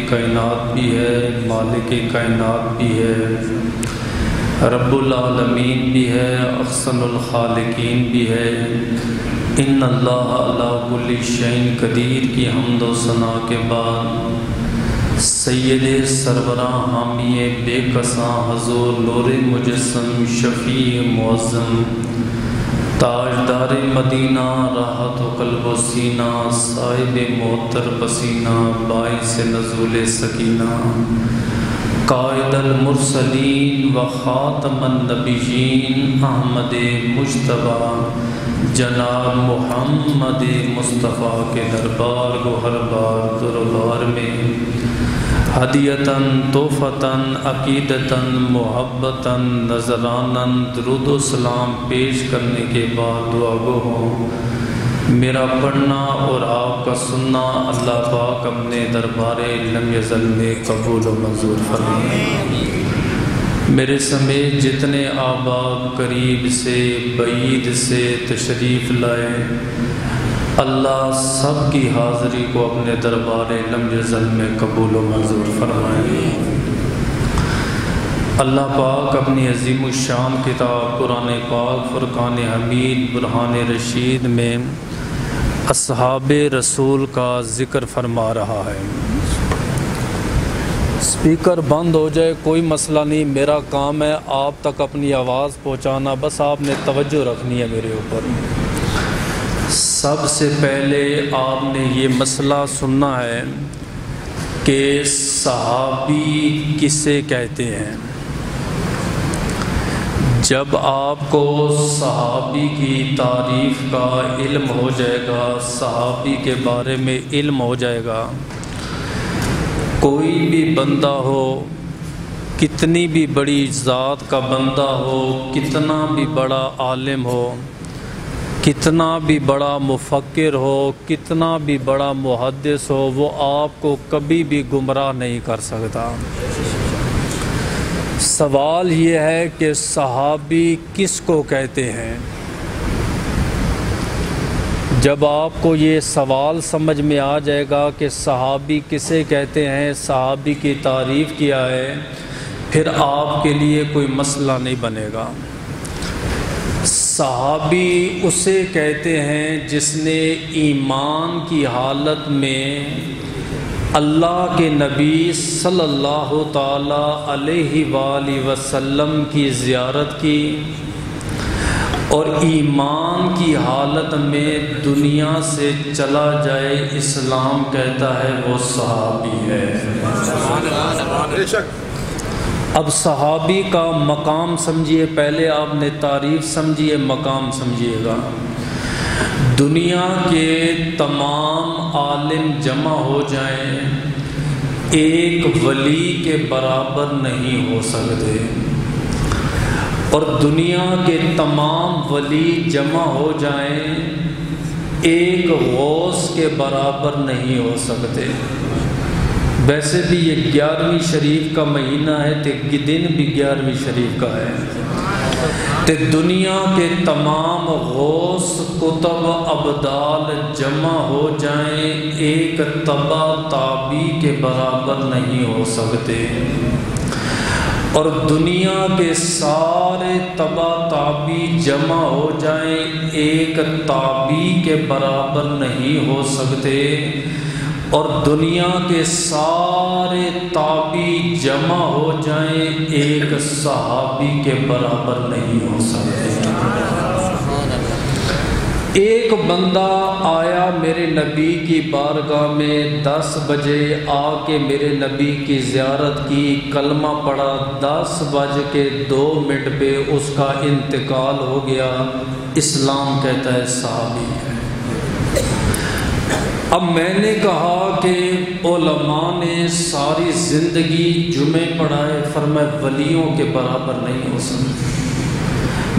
کائنات بھی ہے، مالک کائنات بھی ہے، رب العالمین بھی ہے، احسن الخالقین بھی ہے۔ ان اللہ علی کل شیء قدیر کی حمد و ثنا کے بعد سید سربراہ حامی بے کساں حضور نور مجسم شفیع معظم تاجدار مدینہ راحت و قلب و سینہ صاحب معطر پسینہ باعث نزول سکینہ قائد المرسلین و خاتم النبیین احمد مجتبیٰ جناب محمد مصطفیٰ کے دربار کو ہر بار دربار میں ہدیتاً تحفتاً عقیدتاً محبتاً نذراناً درود و سلام پیش کرنے کے بعد دعا گو ہوں میرا پڑھنا اور آپ کا سننا اللہ پاک اپنے دربار لم یزل میں قبول و منظور فرمائے۔ میرے سمیت جتنے آباد قریب سے بعید سے تشریف لائے اللہ سب کی حاضری کو اپنے دربار لم یزل میں قبول و منظور فرمائے۔ اللہ پاک اپنی عظیم الشان کتاب قرآن پاک فرقان حمید برہان رشید میں اصحاب رسول کا ذکر فرما رہا ہے۔ اسپیکر بند ہو جائے کوئی مسئلہ نہیں، میرا کام ہے آپ تک اپنی آواز پہنچانا، بس آپ نے توجہ رکھنی ہے میرے اوپر۔ سب سے پہلے آپ نے یہ مسئلہ سننا ہے کہ صحابی کسے کہتے ہیں۔ جب آپ کو صحابی کی تعریف کا علم ہو جائے گا، صحابی کے بارے میں علم ہو جائے گا، کوئی بھی بندہ ہو، کتنی بھی بڑی ذات کا بندہ ہو، کتنا بھی بڑا عالم ہو، کتنا بھی بڑا مفکر ہو، کتنا بھی بڑا محدث ہو، وہ آپ کو کبھی بھی گمراہ نہیں کر سکتا۔ سوال یہ ہے کہ صحابی کس کو کہتے ہیں؟ جب آپ کو یہ سوال سمجھ میں آ جائے گا کہ صحابی کسے کہتے ہیں، صحابی کی تعریف کیا ہے، پھر آپ کے لیے کوئی مسئلہ نہیں بنے گا۔ صحابی اسے کہتے ہیں جس نے ایمان کی حالت میں اللہ کے نبی صلی اللہ تعالی علیہ وآلہ وسلم کی زیارت کی اور ایمان کی حالت میں دنیا سے چلا جائے اسلام کہتا ہے وہ صحابی ہے۔ اب صحابی کا مقام سمجھیے، پہلے آپ نے تعریف سمجھیے، مقام سمجھیے گا۔ دنیا کے تمام عالم جمع ہو جائیں ایک ولی کے برابر نہیں ہو سکتے، اور دنیا کے تمام ولی جمع ہو جائیں ایک غوث کے برابر نہیں ہو سکتے۔ ویسے بھی یہ 11ویں شریف کا مہینہ ہے تو دن بھی 11ویں شریف کا ہے، تو دنیا کے تمام غوث کتب ابدال جمع ہو جائیں ایک تبع تابی کے برابر نہیں ہو سکتے، اور دنیا کے سارے تبع تابی جمع ہو جائیں ایک تابی کے برابر نہیں ہو سکتے، اور دنیا کے سارے تابی جمع ہو جائیں ایک صحابی کے برابر نہیں ہو سکتے۔ ایک بندہ آیا میرے نبی کی بارگاہ میں 10 بجے آ کے میرے نبی کی زیارت کی، کلمہ پڑھا، 10:02 پہ اس کا انتقال ہو گیا، اسلام کہتا ہے صحابی ہے۔ اب میں نے کہا کہ علماء نے ساری زندگی جمعے پڑھائے، فرمایا ولیوں کے برابر نہیں ہو سکتے۔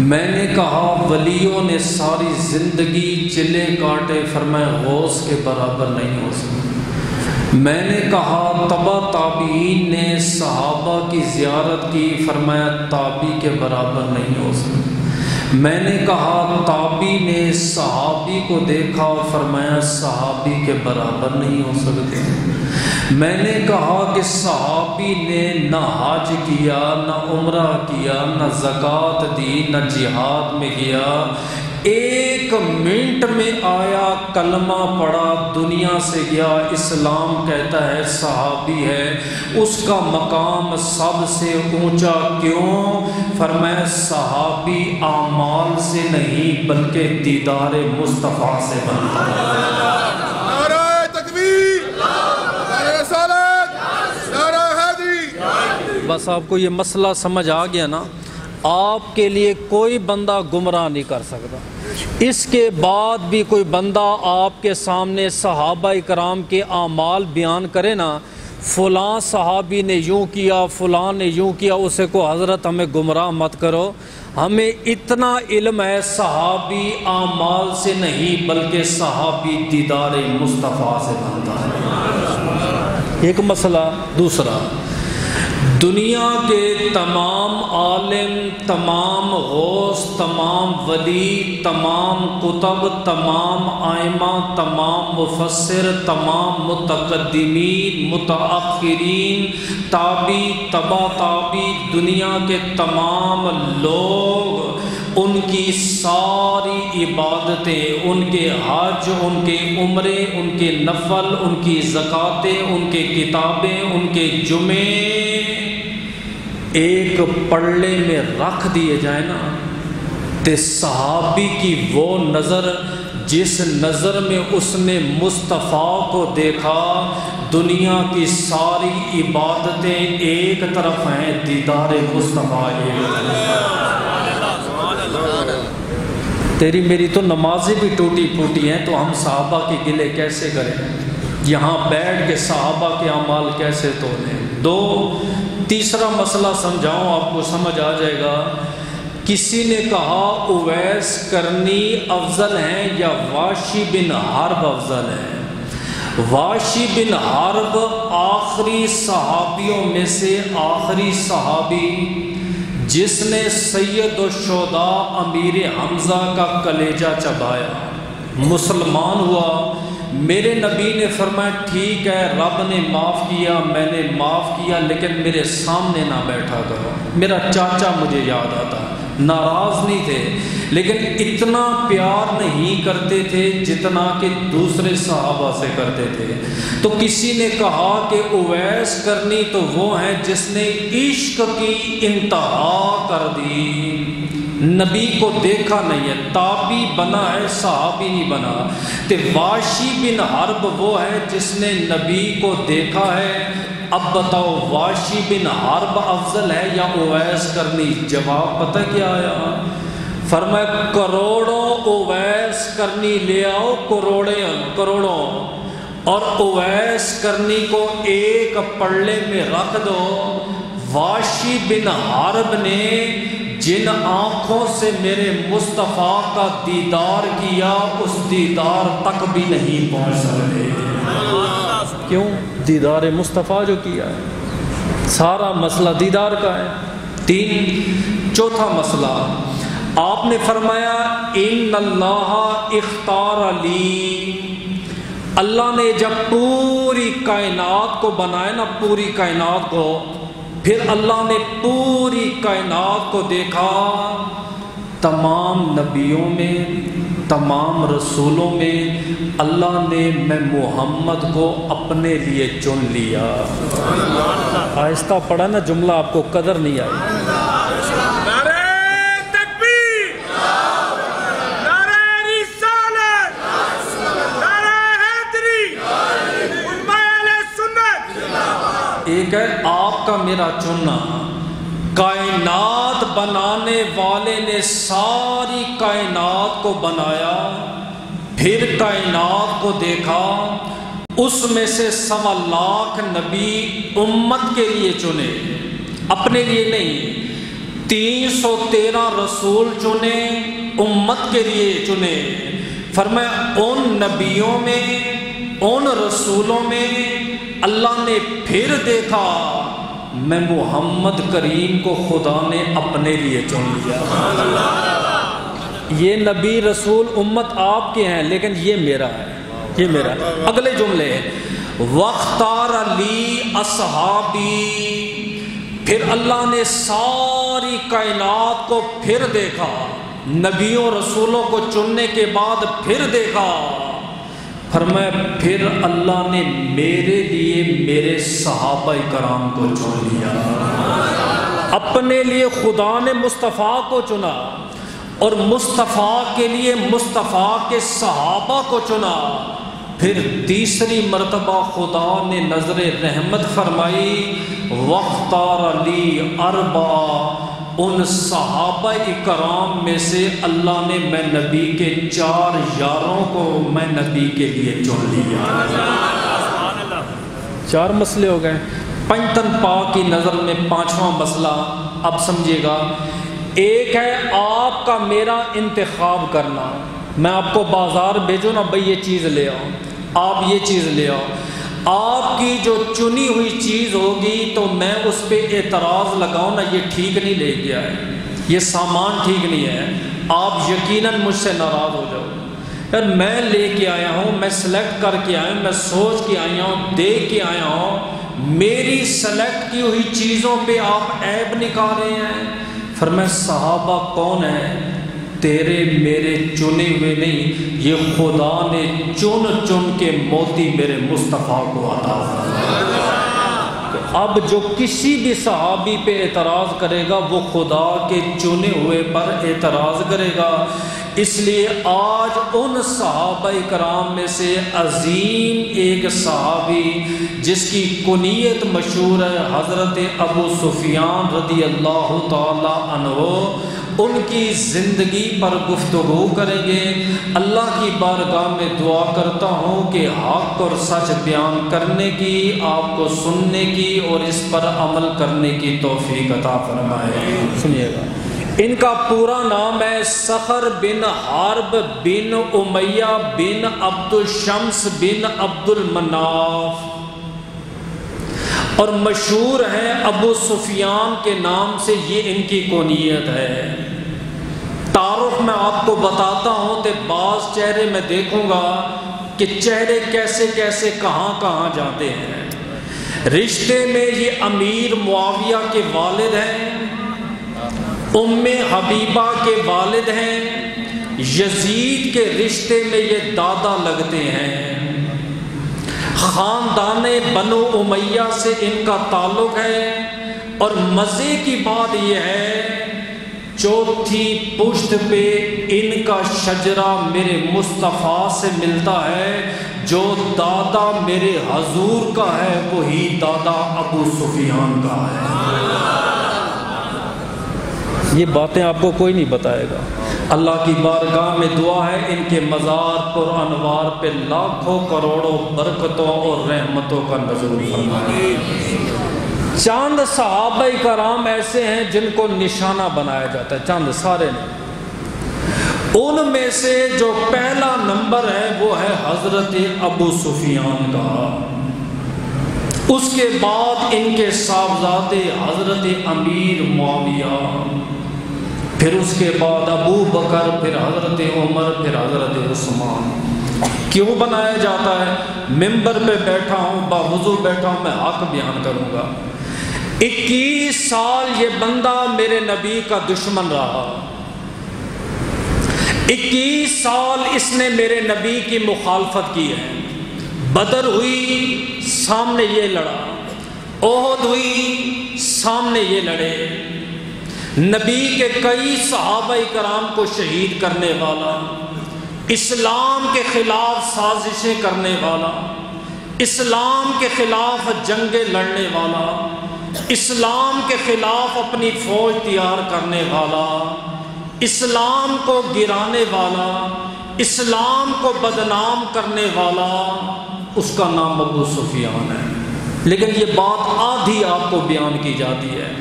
میں نے کہا ولیوں نے ساری زندگی چلے کاٹے، فرمایا غوث کے برابر نہیں ہو سکتے۔ میں نے کہا تبع تابعین نے صحابہ کی زیارت کی، فرمایا تابعی کے برابر نہیں ہو سکتے۔ میں نے کہا تابی نے صحابی کو دیکھا، فرمایا صحابی کے برابر نہیں ہو سکتے۔ میں نے کہا کہ صحابی نے نہ حج کیا، نہ عمرہ کیا، نہ زکوٰۃ دی، نہ جہاد میں گیا، 1 منٹ میں آیا، کلمہ پڑھا، دنیا سے گیا، اسلام کہتا ہے صحابی ہے، اس کا مقام سب سے اونچا کیوں؟ فرمایا صحابی اعمال سے نہیں بلکہ دیدار مصطفیٰ سے بنتا ہے۔ نعرہ تکبیر، نعرہ رسالت، نعرہ حیدری۔ بس آپ کو یہ مسئلہ سمجھ آ گیا نا؟ آپ کے لیے کوئی بندہ گمراہ نہیں کر سکتا۔ اس کے بعد بھی کوئی بندہ آپ کے سامنے صحابہ کرام کے اعمال بیان کرے نا، فلاں صحابی نے یوں کیا، فلاں نے یوں کیا، اسے کو حضرت ہمیں گمراہ مت کرو، ہمیں اتنا علم ہے صحابی اعمال سے نہیں بلکہ صحابی دیدار مصطفیٰ سے بنتا ہے۔ ایک مسئلہ۔ دوسرا، دنیا کے تمام عالم، تمام غوث، تمام ولی، تمام کتب، تمام ائمہ، تمام مفسر، تمام متقدمین، متاخرین، تابعی، تبع تابعی، دنیا کے تمام لوگ، ان کی ساری عبادتیں، ان کے حج، ان کے عمرے، ان کے نفل، ان کی زکاتیں، ان کے کتابیں، ان کے جمعے ایک پلڑے میں رکھ دیے جائیں نا، تے صحابی کی وہ نظر جس نظر میں اس نے مصطفیٰ کو دیکھا، دنیا کی ساری عبادتیں ایک طرف ہیں، دیدار مصطفیٰ ایک طرف۔ تیری میری تو نمازیں بھی ٹوٹی پھوٹی ہیں، تو ہم صحابہ کے گلے کیسے کریں؟ یہاں بیٹھ کے صحابہ کے اعمال کیسے تولیں؟ تیسرا مسئلہ سمجھاؤں، آپ کو سمجھ آ جائے گا۔ کسی نے کہا اویس کرنی افضل ہیں یا واشی بن حرب افضل ہیں؟ واشی بن حرب آخری صحابیوں میں سے آخری صحابی، جس نے سید الشہداء امیر حمزہ کا کلیجہ چبایا، مسلمان ہوا۔ میرے نبی نے فرمایا ٹھیک ہے، رب نے معاف کیا، میں نے معاف کیا، لیکن میرے سامنے نہ بیٹھا کرو۔ میرا چاچا مجھے یاد آتا، ناراض نہیں تھے لیکن اتنا پیار نہیں کرتے تھے جتنا کہ دوسرے صحابہ سے کرتے تھے۔ تو کسی نے کہا کہ اویس کرنی تو وہ ہیں جس نے عشق کی انتہا کر دی، نبی کو دیکھا نہیں ہے، تابعی بنا ہے، صحابی نہیں بنا۔ تے واشی بن حرب وہ ہے جس نے نبی کو دیکھا ہے۔ اب بتاؤ واشی بن حرب افضل ہے یا اویس کرنی؟ جواب پتہ کیا آیا؟ فرمایا کروڑوں اویس کرنی لے آؤ، کروڑوں، اور اویس کرنی کو ایک پلڑے میں رکھ دو۔ واشی بن حرب نے جن آنکھوں سے میرے مصطفیٰ کا دیدار کیا، اس دیدار تک بھی نہیں پہنچ سکتے۔ کیوں؟ دیدار مصطفیٰ جو کیا ہے، سارا مسئلہ دیدار کا ہے۔ چوتھا مسئلہ، آپ نے فرمایا ان اللہ اختار لی، اللہ نے جب پوری کائنات کو بنایا نا، پوری کائنات کو، پھر اللہ نے پوری کائنات کو دیکھا، تمام نبیوں میں، تمام رسولوں میں اللہ نے میں محمد کو اپنے لیے چن لیا۔ آہستہ پڑھا نا جملہ، آپ کو قدر نہیں آئی۔ نعرہ تکبیر، نعرہ رسالت، نعرہ حیدری، علماء اہل سنت۔ ایک ہے آپ کا میرا چننا، کائنات بنانے والے نے ساری کائنات کو بنایا، پھر کائنات کو دیکھا، اس میں سے 1.25 لاکھ نبی امت کے لیے چنے، اپنے لیے نہیں۔ 313 رسول چنے، امت کے لیے چنے۔ فرمایا ان نبیوں میں، ان رسولوں میں اللہ نے پھر دیکھا، میں محمد کریم کو خدا نے اپنے لیے چن لیا۔ یہ نبی رسول امت آپ کے ہیں لیکن یہ میرا ہے، یہ میرا ہے۔ اگلے جملے وَاخْتَارَ لِي أَصْحَابِي، پھر اللہ نے ساری کائنات کو پھر دیکھا، نبیوں رسولوں کو چننے کے بعد پھر دیکھا، فرمایا پھر اللہ نے میرے لیے میرے صحابہ کرام کو چن لیا۔ اپنے لیے خدا نے مصطفیٰ کو چنا اور مصطفیٰ کے لیے مصطفیٰ کے صحابہ کو چنا۔ پھر تیسری مرتبہ خدا نے نظر رحمت فرمائی، وَاخْتَارَ لِي أَرْبَعَ، ان صحابہ اکرام میں سے اللہ نے میں نبی کے 4 یاروں کو میں نبی کے لیے چن لیا۔ 4 مسئلے ہو گئے۔ پنجتن پاک کی نظر میں 5واں مسئلہ اب سمجھیے گا۔ ایک ہے آپ کا میرا انتخاب کرنا، میں آپ کو بازار بھیجوں نا بھئی یہ چیز لے آؤ، آپ یہ چیز لے آؤ، آپ کی جو چنی ہوئی چیز ہوگی تو میں اس پہ اعتراض لگاؤں نا، یہ ٹھیک نہیں لے گیا ہے، یہ سامان ٹھیک نہیں ہے، آپ یقیناً مجھ سے ناراض ہو جاؤ۔ یار میں لے کے آیا ہوں، میں سلیکٹ کر کے آیا ہوں، میں سوچ کے آیا ہوں، دیکھ کے آیا ہوں، میری سلیکٹ کی ہوئی چیزوں پہ آپ عیب نکال رہے ہیں۔ فرمایا صحابہ کون ہیں؟ تیرے میرے چنے ہوئے نہیں، یہ خدا نے چن چن کے موتی میرے مصطفیٰ کو عطا فرمایا۔ اب جو کسی بھی صحابی پہ اعتراض کرے گا وہ خدا کے چنے ہوئے پر اعتراض کرے گا۔ اس لیے آج ان صحابہ کرام میں سے عظیم ایک صحابی جس کی کنیت مشہور ہے حضرت ابو سفیان رضی اللہ تعالی عنہ، ان کی زندگی پر گفتگو کریں گے۔ اللہ کی بارگاہ میں دعا کرتا ہوں کہ حق اور سچ بیان کرنے کی، آپ کو سننے کی اور اس پر عمل کرنے کی توفیق عطا فرمائے۔ سنیے گا، ان کا پورا نام ہے صخر بن حرب بن امیہ بن عبد الشمس بن عبد المناف، اور مشہور ہیں ابو سفیان کے نام سے، یہ ان کی کنیت ہے۔ تعارف میں آپ کو بتاتا ہوں کہ بعض چہرے میں دیکھوں گا کہ چہرے کیسے کیسے کہاں کہاں جاتے ہیں۔ رشتے میں یہ امیر معاویہ کے والد ہیں، ام حبیبہ کے والد ہیں، یزید کے رشتے میں یہ دادا لگتے ہیں، خاندان بنو امیہ سے ان کا تعلق ہے۔ اور مزے کی بات یہ ہے چوتھی پشت پہ ان کا شجرہ میرے مصطفیٰ سے ملتا ہے، جو دادا میرے حضور کا ہے وہی دادا ابو سفیان کا ہے۔ یہ باتیں آپ کو کوئی نہیں بتائے گا۔ اللہ کی بارگاہ میں دعا ہے ان کے مزار پر انوار پہ لاکھوں کروڑوں برکتوں اور رحمتوں کا نزول فرمائے۔ چاند صحابہ کرام ایسے ہیں جن کو نشانہ بنایا جاتا ہے، چاند سارے نہیں، ان میں سے جو پہلا نمبر ہے وہ ہے حضرت ابو سفیان کا، اس کے بعد ان کے صاحبزادے حضرت امیر معاویہ، پھر اس کے بعد ابو بکر، پھر حضرت عمر، پھر حضرت عثمان۔ کیوں بنایا جاتا ہے؟ ممبر پہ بیٹھا ہوں، باوضو بیٹھا ہوں، میں حق بیان کروں گا۔ 21 سال یہ بندہ میرے نبی کا دشمن رہا، 21 سال اس نے میرے نبی کی مخالفت کی ہے۔ بدر ہوئی سامنے یہ لڑا، احد ہوئی سامنے یہ لڑے، نبی کے کئی صحابہ کرام کو شہید کرنے والا، اسلام کے خلاف سازشیں کرنے والا، اسلام کے خلاف جنگیں لڑنے والا، اسلام کے خلاف اپنی فوج تیار کرنے والا، اسلام کو گرانے والا، اسلام کو بدنام کرنے والا، اس کا نام ابو سفیان ہے۔ لیکن یہ بات آدھی آپ کو بیان کی جاتی ہے،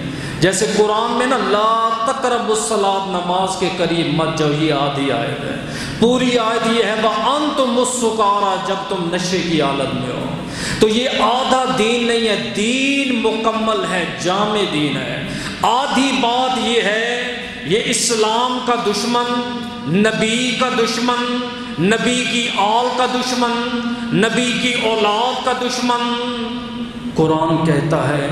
جیسے قرآن میں نا لا تقربوا الصلاۃ، نماز کے قریب مت جاؤ، یہ آدھی آیت ہے۔ پوری آیت یہ ہے وَأَنْتُمُ السُّكَارَىٰ، جب تم نشے کی حالت میں ہو۔ تو یہ آدھا دین نہیں ہے، دین مکمل ہے، جامع دین ہے۔ آدھی بات یہ ہے یہ اسلام کا دشمن، نبی کا دشمن، نبی کی آل کا دشمن، نبی کی اولاد کا دشمن۔ قرآن کہتا ہے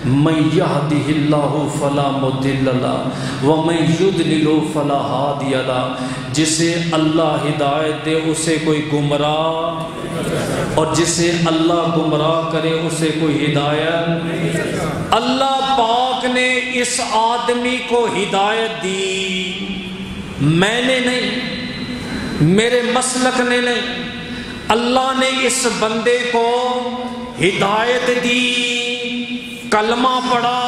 من یہدہ اللہ فلا مضل لہ ومن یضلل فلا ہادی لہ، جسے اللہ ہدایت دے اسے کوئی گمراہ، اور جسے اللہ گمراہ کرے اسے کوئی ہدایت۔ اللہ پاک نے اس آدمی کو ہدایت دی، میں نے نہیں، میرے مسلک نے نہیں، اللہ نے اس بندے کو ہدایت دی، کلمہ پڑھا،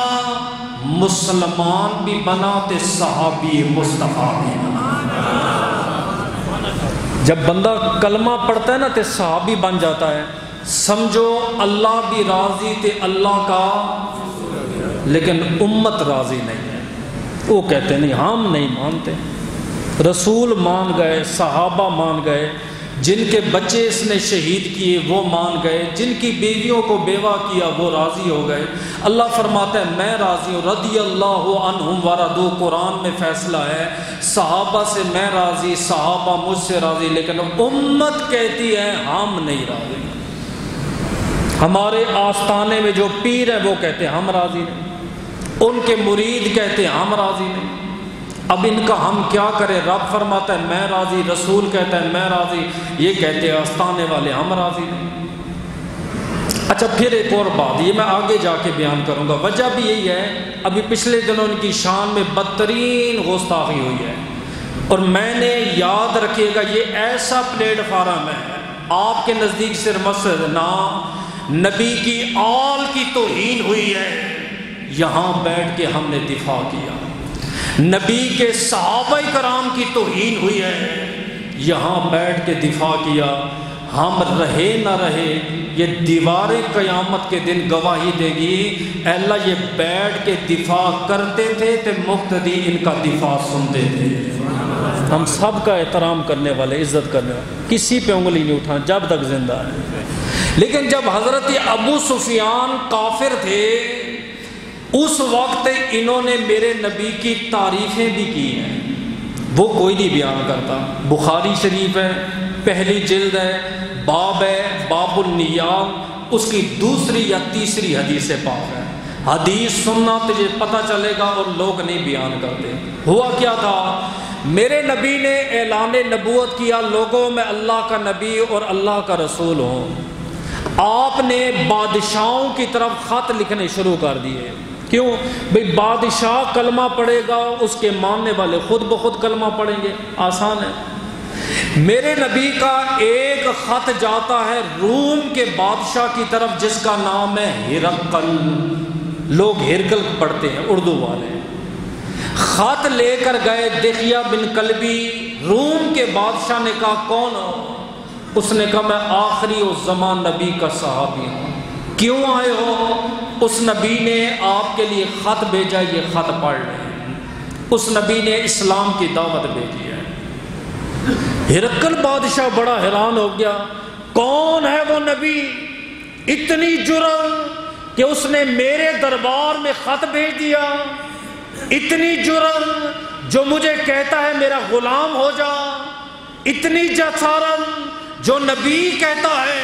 مسلمان بھی بنا تے صحابی مصطفیٰ بھی بنا۔ جب بندہ کلمہ پڑھتا ہے نا تے صحابی بن جاتا ہے، سمجھو اللہ بھی راضی تے اللہ کا، لیکن امت راضی نہیں ہے، وہ کہتے نہیں ہم نہیں مانتے۔ رسول مان گئے، صحابہ مان گئے، جن کے بچے اس نے شہید کیے وہ مان گئے، جن کی بیویوں کو بیوہ کیا وہ راضی ہو گئے۔ اللہ فرماتا ہے میں راضی ہوں، رضی اللہ عنہم ورضوا، قرآن میں فیصلہ ہے، صحابہ سے میں راضی، صحابہ مجھ سے راضی، لیکن امت کہتی ہے ہم نہیں راضی۔ ہمارے آستانے میں جو پیر ہیں وہ کہتے ہیں ہم راضی نہیں، ان کے مرید کہتے ہیں ہم راضی نہیں۔ اب ان کا ہم کیا کریں؟ رب فرماتا ہے میں راضی، رسول کہتا ہے میں راضی، یہ کہتے ہیں آستانے والے ہم راضی نہیں۔ اچھا پھر ایک اور بات، یہ میں آگے جا کے بیان کروں گا، وجہ بھی یہی ہے، ابھی پچھلے دنوں ان کی شان میں بدترین گستاخی ہوئی ہے، اور میں نے یاد رکھیے گا یہ ایسا پلیٹ فارم ہے آپ کے نزدیک صرف مسجد نہ، نبی کی آل کی توہین ہوئی ہے، یہاں بیٹھ کے ہم نے دفاع کیا، نبی کے صحابہ کرام کی توہین ہوئی ہے، یہاں بیٹھ کے دفاع کیا، ہم رہے نہ رہے یہ دیواریں قیامت کے دن گواہی دے گی، اے اللہ یہ بیٹھ کے دفاع کرتے تھے تو مقتدی ان کا دفاع سنتے تھے۔ ہم سب کا احترام کرنے والے، عزت کرنے والے، کسی پہ انگلی نہیں اٹھا جب تک زندہ ہے۔ لیکن جب حضرت ابو سفیان کافر تھے اس وقت انہوں نے میرے نبی کی تعریفیں بھی کی ہیں، وہ کوئی نہیں بیان کرتا۔ بخاری شریف ہے، پہلی جلد ہے، باب ہے باب النیات، اس کی دوسری یا تیسری حدیث پاک ہے۔ حدیث سننا تجھے پتہ چلے گا، اور لوگ نہیں بیان کرتے۔ ہوا کیا تھا، میرے نبی نے اعلان نبوت کیا، لوگوں میں اللہ کا نبی اور اللہ کا رسول ہوں۔ آپ نے بادشاہوں کی طرف خط لکھنے شروع کر دیے۔ کیوں بھئی بادشاہ کلمہ پڑھے گا، اس کے ماننے والے خود بخود کلمہ پڑھیں گے، آسان ہے۔ میرے نبی کا ایک خط جاتا ہے روم کے بادشاہ کی طرف جس کا نام ہے ہرقل، لوگ ہرقل پڑھتے ہیں اردو والے۔ خط لے کر گئے دحیہ بن کلبی، روم کے بادشاہ نے کہا کون ہو؟ اس نے کہا میں آخری الزمان نبی کا صحابی ہوں۔ کیوں آئے ہو؟ اس نبی نے آپ کے لیے خط بھیجا، یہ خط پڑھ لیں۔ اس نبی نے اسلام کی دعوت بھیجی ہے۔ ہرقل بادشاہ بڑا حیران ہو گیا، کون ہے وہ نبی اتنی جرأت کہ اس نے میرے دربار میں خط بھیج دیا، اتنی جرأت جو مجھے کہتا ہے میرا غلام ہو جا، اتنی جسارت جو نبی کہتا ہے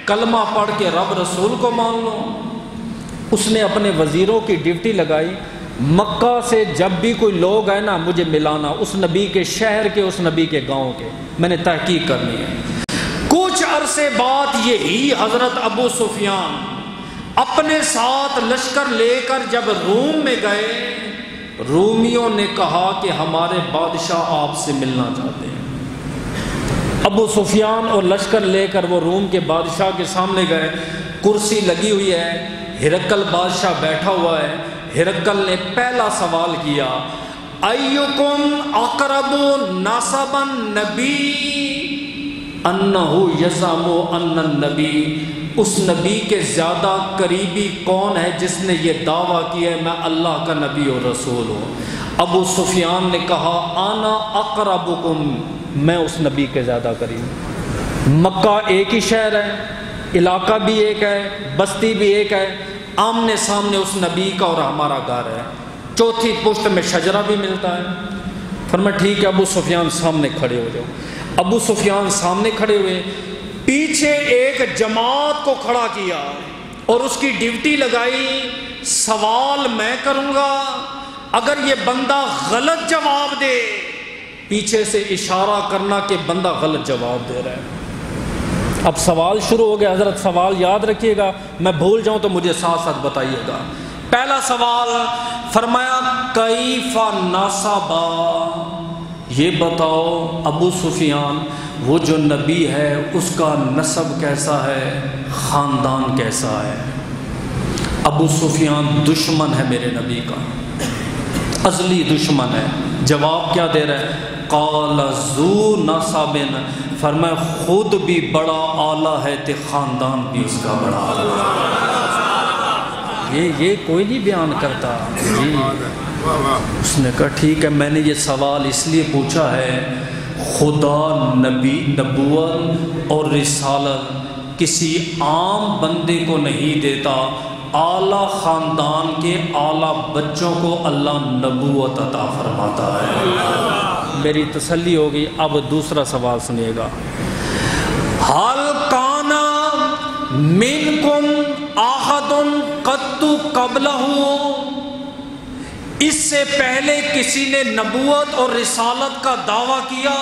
کلمہ پڑھ کے رب رسول کو مان لو۔ اس نے اپنے وزیروں کی ڈیوٹی لگائی، مکہ سے جب بھی کوئی لوگ آئے نا مجھے ملانا، اس نبی کے شہر کے، اس نبی کے گاؤں کے، میں نے تحقیق کرنی ہے۔ کچھ عرصے بعد یہی حضرت ابو سفیان اپنے ساتھ لشکر لے کر جب روم میں گئے، رومیوں نے کہا کہ ہمارے بادشاہ آپ سے ملنا چاہتے ہیں۔ ابو سفیان اور لشکر لے کر وہ روم کے بادشاہ کے سامنے گئے، کرسی لگی ہوئی ہے، ہرقل بادشاہ بیٹھا ہوا ہے۔ ہرقل نے پہلا سوال کیا، ایکم اقرب نسبا نبی انہ یزعم ان النبی، اس نبی کے زیادہ قریبی کون ہے جس نے یہ دعویٰ کیا ہے میں اللہ کا نبی اور رسول ہوں؟ ابو سفیان نے کہا انا اقربکم، میں اس نبی کے زیادہ قریب۔ مکہ ایک ہی شہر ہے، علاقہ بھی ایک ہے، بستی بھی ایک ہے، آمنے سامنے اس نبی کا اور ہمارا گھر ہے، چوتھی پشت میں شجرہ بھی ملتا ہے۔ فرمایا ٹھیک ہے ابو سفیان سامنے کھڑے ہو جاؤ۔ ابو سفیان سامنے کھڑے ہوئے، پیچھے ایک جماعت کو کھڑا کیا اور اس کی ڈیوٹی لگائی، سوال میں کروں گا، اگر یہ بندہ غلط جواب دے پیچھے سے اشارہ کرنا کہ بندہ غلط جواب دے رہا ہے۔ اب سوال شروع ہو گیا، حضرت سوال یاد رکھیے گا، میں بھول جاؤں تو مجھے ساتھ ساتھ بتائیے گا۔ پہلا سوال فرمایا کیف نسبا، یہ بتاؤ ابو سفیان وہ جو نبی ہے اس کا نسب کیسا ہے، خاندان کیسا ہے؟ ابو سفیان دشمن ہے میرے نبی کا، ازلی دشمن ہے۔ جواب کیا دے رہا ہے؟ قال ذو نسب، فرمایا خود بھی بڑا اعلیٰ ہے تے خاندان بھی اس کا بڑا اعلیٰ ہے۔ یہ کوئی نہیں بیان کرتا جی۔ اس نے کہا ٹھیک ہے، میں نے یہ سوال اس لیے پوچھا ہے، خدا نبوت اور رسالت کسی عام بندے کو نہیں دیتا، اعلیٰ خاندان کے اعلیٰ بچوں کو اللہ نبوت عطا فرماتا ہے۔ میری تسلی ہوگی۔ اب دوسرا سوال سنیے گا، حل کانا منکم احد قط قبلہ، اس سے پہلے کسی نے نبوت اور رسالت کا دعویٰ کیا؟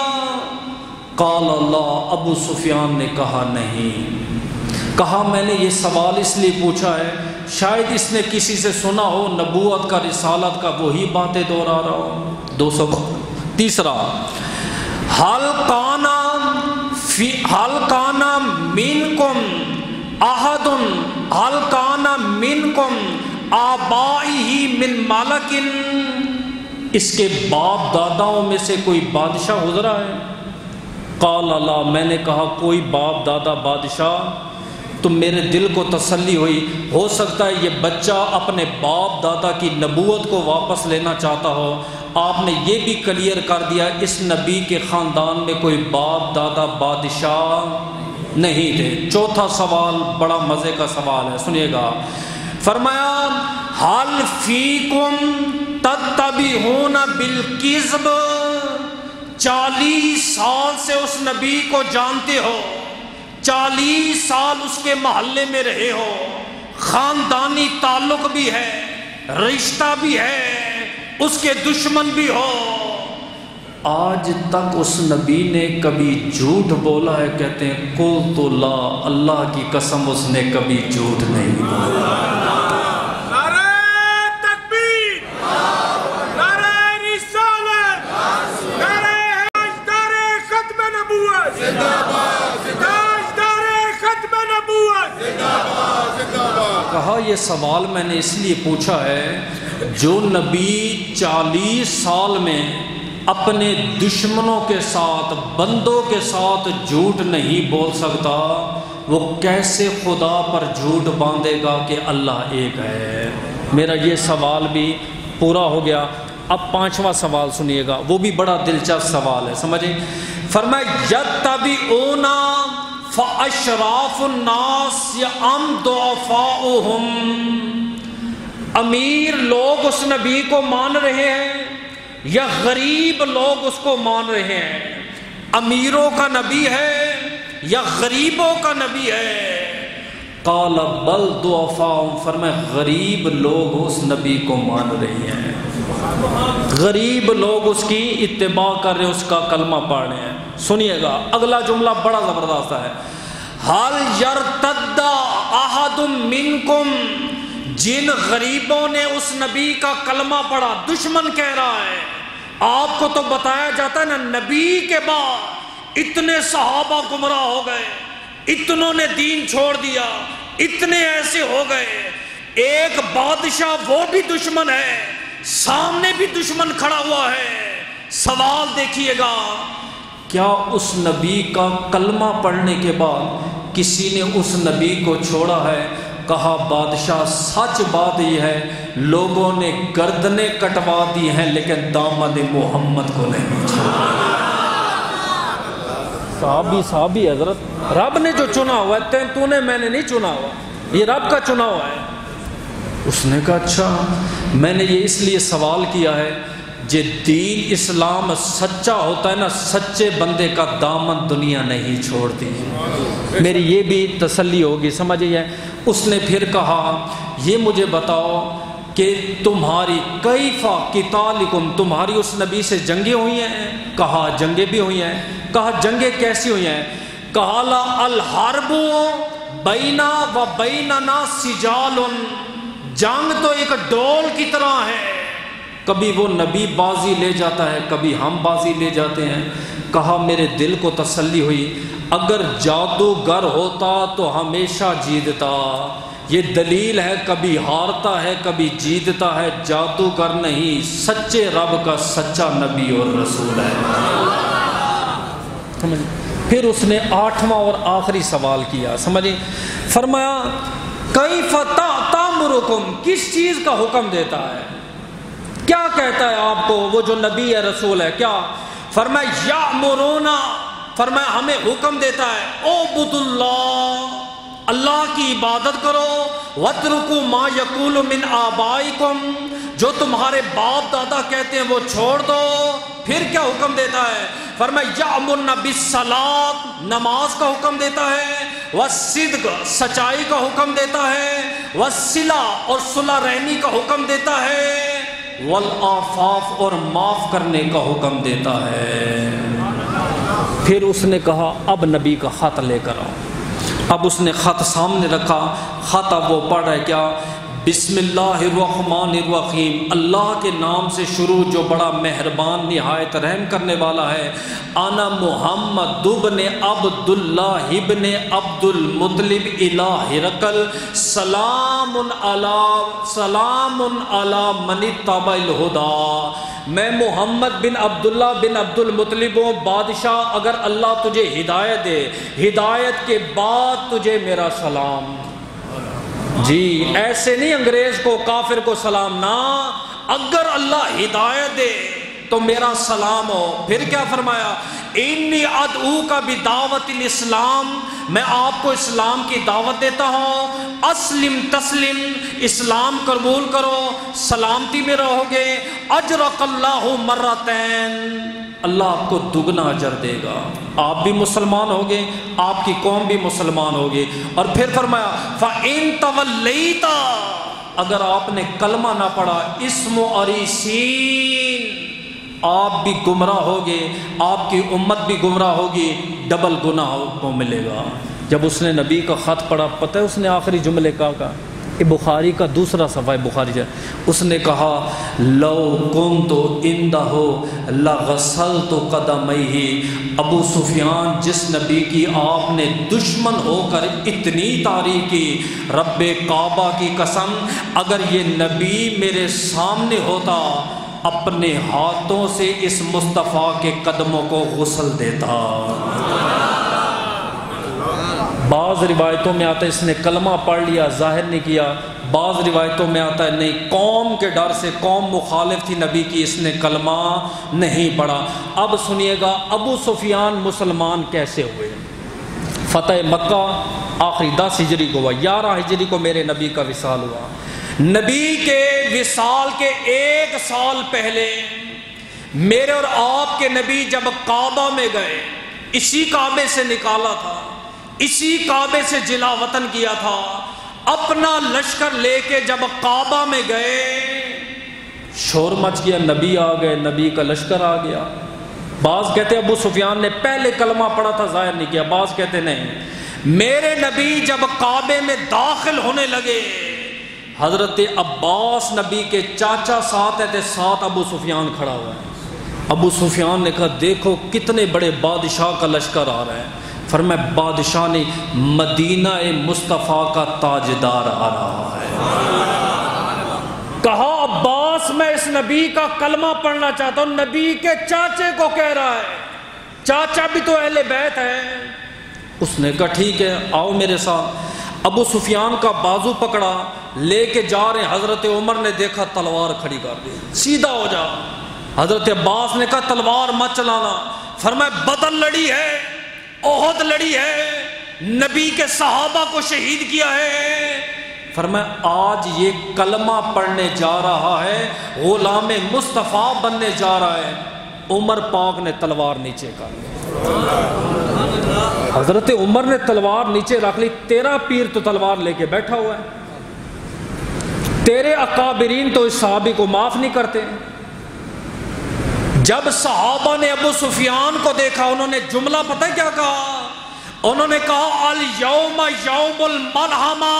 قال اللہ، ابو سفیان نے کہا نہیں۔ کہا میں نے یہ سوال اس لیے پوچھا ہے شاید اس نے کسی سے سنا ہو نبوت کا رسالت کا، وہی باتیں دہرا رہا ہو۔ 200۔ تیسرا، حل کانا منکم احد، حل کانا منکم آبائہ من ملک، اس کے باپ داداؤں میں سے کوئی بادشاہ گزرا ہے؟ قال اللہ، میں نے کہا کوئی باپ دادا بادشاہ؟ تو میرے دل کو تسلی ہوئی، ہو سکتا ہے یہ بچہ اپنے باپ دادا کی نبوت کو واپس لینا چاہتا ہو۔ آپ نے یہ بھی کلیئر کر دیا اس نبی کے خاندان میں کوئی باپ دادا بادشاہ نہیں تھے۔ چوتھا سوال بڑا مزے کا سوال ہے، سنیے گا۔ فرمایا حل فیکم تتبعون بالکذب، 40 سال سے اس نبی کو جانتے ہو، 40 سال اس کے محلے میں رہے ہو، خاندانی تعلق بھی ہے، رشتہ بھی ہے، اس کے دشمن بھی ہو، آج تک اس نبی نے کبھی جھوٹ بولا ہے؟ کہتے ہیں قلت لا، اللہ کی قسم اس نے کبھی جھوٹ نہیں بولا۔ کہا یہ سوال میں نے اس لیے پوچھا ہے، جو نبی 40 سال میں اپنے دشمنوں کے ساتھ، بندوں کے ساتھ جھوٹ نہیں بول سکتا، وہ کیسے خدا پر جھوٹ باندھے گا کہ اللہ ایک ہے؟ میرا یہ سوال بھی پورا ہو گیا۔ اب 5واں سوال سنیے گا، وہ بھی بڑا دلچسپ سوال ہے، سمجھیں۔ فرمایا یتبعون فاشراف الناس ام ضعفاؤہم، امیر لوگ اس نبی کو مان رہے ہیں یا غریب لوگ اس کو مان رہے ہیں؟ امیروں کا نبی ہے یا غریبوں کا نبی ہے؟ قال بل ضعفاؤہم، فرمایا غریب لوگ اس نبی کو مان رہے ہیں، غریب لوگ اس کی اتباع کر رہے ہیں، اس کا کلمہ پڑھ رہے ہیں۔ سنیے گا اگلا جملہ بڑا زبردست ہے، حل یرتد احد منکم، جن غریبوں نے اس نبی کا کلمہ پڑھا، دشمن کہہ رہا ہے، آپ کو تو بتایا جاتا ہے نا نبی کے بعد اتنے صحابہ گمراہ ہو گئے، اتنوں نے دین چھوڑ دیا، اتنے ایسے ہو گئے، ایک بادشاہ وہ بھی دشمن ہے، سامنے بھی دشمن کھڑا ہوا ہے۔ سوال دیکھیے گا، کیا اس نبی کا کلمہ پڑھنے کے بعد کسی نے اس نبی کو چھوڑا ہے؟ کہا بادشاہ سچ بات یہ ہے، لوگوں نے گردنیں کٹوا دی ہیں لیکن دامن محمد کو نہیں چھوڑا۔ صحابی حضرت، رب نے جو چنا ہوا ہے، تو نے میں نے نہیں چنا ہوا، یہ رب کا چنا ہوا ہے۔ اس نے کہا اچھا، میں نے یہ اس لیے سوال کیا ہے جے دین اسلام سچا ہوتا ہے نا، سچے بندے کا دامن دنیا نہیں چھوڑتی. میری یہ بھی تسلی ہوگی، سمجھیے. اس نے پھر کہا یہ مجھے بتاؤ کہ تمہاری کیفا قتالکم، تمہاری اس نبی سے جنگیں ہوئی ہیں؟ کہا جنگیں بھی ہوئی ہیں. کہا جنگیں کیسی ہوئی ہیں؟ کہا لا الحرب بینا و بیننا سجال، جنگ تو ایک ڈول کی طرح ہے، کبھی وہ نبی بازی لے جاتا ہے، کبھی ہم بازی لے جاتے ہیں. کہا میرے دل کو تسلی ہوئی، اگر جادوگر ہوتا تو ہمیشہ جیتتا. یہ دلیل ہے، کبھی ہارتا ہے کبھی جیتتا ہے، جادوگر نہیں، سچے رب کا سچا نبی اور رسول ہے. پھر اس نے 8واں اور آخری سوال کیا، سمجھیں. فرمایا کیف تأمرکم، کس چیز کا حکم دیتا ہے، کیا کہتا ہے آپ کو وہ جو نبی ہے رسول ہے؟ کیا فرمایا؟ یأمرنا، فرمایا ہمیں حکم دیتا ہے اعبدوا اللہ، اللہ کی عبادت کرو، واترکوا ما یقول من آبائکم، جو تمہارے باپ دادا کہتے ہیں وہ چھوڑ دو. پھر کیا حکم دیتا ہے؟ فرمایا یأمرنا بالصلاۃ، نماز کا حکم دیتا ہے، والصدق، سچائی کا حکم دیتا ہے، والصلہ، اور صلح رحمی کا حکم دیتا ہے، والعفاف، اور معاف کرنے کا حکم دیتا ہے. پھر اس نے کہا اب نبی کا خط لے کر آؤ. اب اس نے خط سامنے رکھا. خط اب وہ پڑھ رہا ہے کیا؟ بسم اللہ الرحمن الرحیم، اللہ کے نام سے شروع جو بڑا مہربان نہایت رحم کرنے والا ہے. انا محمد ابن عبداللہ ابن عبد المطلب الی ہرقل، سلام علی من اتبع الہدی. میں محمد بن عبداللہ بن عبد المطلب ہوں. بادشاہ اگر اللہ تجھے ہدایت دے، ہدایت کے بعد تجھے میرا سلام. جی ایسے نہیں انگریز کو کافر کو سلام، نہ، اگر اللہ ہدایت دے تو میرا سلام ہو. پھر کیا فرمایا؟ انی ادعوک بدعوت الاسلام، میں آپ کو اسلام کی دعوت دیتا ہوں. اسلم تسلم، اسلام قبول کرو، سلامتی میں رہو گے. اجرک اللہ مرتین، اللہ آپ کو دگنا اجر دے گا. آپ بھی مسلمان ہوگے، آپ کی قوم بھی مسلمان ہوگی. اور پھر فرمایا فَإِن تَوَلَّيْتَ، اگر آپ نے کلمہ نہ پڑھا، اسم عریسین، آپ بھی گمراہ ہوگے، آپ کی امت بھی گمراہ ہوگی، ڈبل گناہ کو ملے گا. جب اس نے نبی کا خط پڑھا، پتہ ہے اس نے آخری جملے کا یہ بخاری کا دوسرا صفحہ بخاری ہے. اس نے کہا لو کنت عندہ لغسلت قدمیہ. ابو سفیان جس نبی کی آپ نے دشمن ہو کر اتنی تعریف کی، رب کعبہ کی قسم اگر یہ نبی میرے سامنے ہوتا اپنے ہاتھوں سے اس مصطفیٰ کے قدموں کو غسل دیتا. بعض روایتوں میں آتا ہے اس نے کلمہ پڑھ لیا، ظاہر نہیں کیا. بعض روایتوں میں آتا ہے نہیں، قوم کے ڈر سے، قوم مخالف تھی نبی کی، اس نے کلمہ نہیں پڑھا. اب سنیے گا ابو سفیان مسلمان کیسے ہوئے. فتح مکہ آخری 10 ہجری کو ہوا، 11 ہجری کو میرے نبی کا وصال ہوا. نبی کے وصال کے 1 سال پہلے میرے اور آپ کے نبی جب کعبہ میں گئے، اسی کعبے سے نکالا تھا، اسی کعبے سے جلا وطن کیا تھا. اپنا لشکر لے کے جب کعبہ میں گئے، شور مچ گیا، نبی آ گئے، نبی کا لشکر آ گیا. بعض کہتے ابو سفیان نے پہلے کلمہ پڑھا تھا، ظاہر نہیں کیا. بعض کہتے نہیں. میرے نبی جب کعبے میں داخل ہونے لگے، حضرت عباس نبی کے چاچا ساتھ ہے، ساتھ ابو سفیان کھڑا ہوا ہے. ابو سفیان نے کہا دیکھو کتنے بڑے بادشاہ کا لشکر آ رہا ہے. فرمایا بادشاہ نے مدینہ مصطفیٰ کا تاجدار آ رہا ہے. کہا عباس میں اس نبی کا کلمہ پڑھنا چاہتا ہوں. نبی کے چاچے کو کہہ رہا ہے، چاچا بھی تو اہل بیت ہے. اس نے کہا ٹھیک ہے آؤ میرے ساتھ. ابو سفیان کا بازو پکڑا، لے کے جا رہے. حضرت عمر نے دیکھا تلوار کھڑی کر دی، سیدھا ہو جا. حضرت عباس نے کہا تلوار مت چلانا. فرمایا بدر لڑی ہے، احد لڑی ہے، نبی کے صحابہ کو شہید کیا ہے، فرمایا آج یہ کلمہ پڑھنے جا رہا ہے، غلام مصطفیٰ بننے جا رہا ہے۔ عمر پاک نے تلوار نیچے کر لی، حضرت عمر نے تلوار نیچے رکھ لی۔ تیرا پیر تو تلوار لے کے بیٹھا ہوا ہے، تیرے اکابرین تو اس صحابی کو معاف نہیں کرتے۔ جب صحابہ نے ابو سفیان کو دیکھا، انہوں نے جملہ پتہ کیا کہا؟ انہوں نے کہا الیوم یوم الملحمہ،